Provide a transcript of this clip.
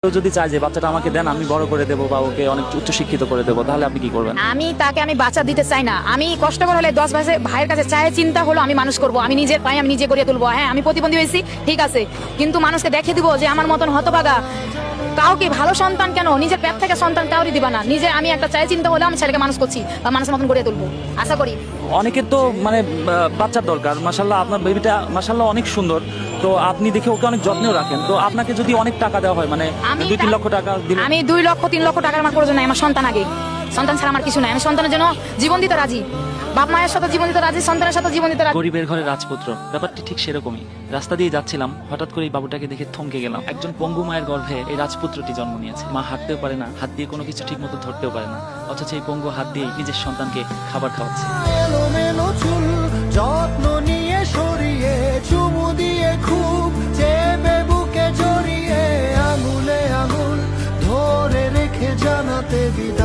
কেউ যদি চায় যে বাচ্চাটা আমাকে দেন, আমি বড় করে দেবো বা ওকে অনেক উচ্চ শিক্ষিত করে দেবো, তাহলে আপনি কি করবেন? আমি বাচ্চা দিতে চাই না। আমি কষ্টকর হলে 10 ভাইয়ের কাছে চায়, চিন্তা হলো আমি মানুষ করব, আমি নিজের পায়ে আমি নিজে গড়িয়ে তুলবো। হ্যাঁ, আমি প্রতিবন্ধী হয়েছি, ঠিক আছে, কিন্তু মানুষকে দেখিয়ে দিব যে আমার মতন হতভাগা কাউকে ভালো সন্তান কেন, নিজের পেট থেকে সন্তান কাউরি দিবা না। নিজে আমি একটা চাই চিন্তা হলে আমি ছেলেকে মানুষ করছি বা মানুষের মতন গড়িয়ে তুলবো, আশা করি। অনেকের তো মানে বাচ্চার দরকার, মাশাল্লাহ আপনার বেবিটা মাশাল্লাহ অনেক সুন্দর, তো আপনি দেখে ওকে অনেক যত্নেও রাখেন, তো আপনাকে যদি অনেক টাকা দেওয়া হয়, মানে 2-3 লক্ষ টাকা দিলে? আমি 2 লক্ষ 3 লক্ষ টাকার আমার প্রয়োজন নাই। আমার সন্তান আগে, সন্তান ছাড়া আমার কিছু নাই। আমি সন্তানের জন্য জীবন দিতে রাজি, বাপ মায়ের সাথে জীবন দিতে রাজি, সন্তানের সাথে জীবন দিতে রাজি। গরিবের ঘরে রাজপুত্র, ব্যাপারটি ঠিক সেরকমই। রাস্তা দিয়ে যাচ্ছিলাম, হঠাৎ করে এই বাবুটাকে দেখে থমকে গেলাম। একজন পঙ্গু মায়ের গর্ভে এই রাজপুত্রটি জন্ম নিয়েছে। মা হাঁটতেও পারে না, হাত দিয়ে কোনো কিছু ঠিক মতো ধরতেও পারে না, অথচ এই পঙ্গু হাত দিয়ে নিজের সন্তানকে খাবার খাওয়াচ্ছে। এলোমেলো চুল যত্ন নিয়ে সরিয়ে, চুমু দিয়ে খুব চেপে বুকে জড়িয়ে, আঙুলে আঙুল ধরে রেখে জানাতে বিদায়।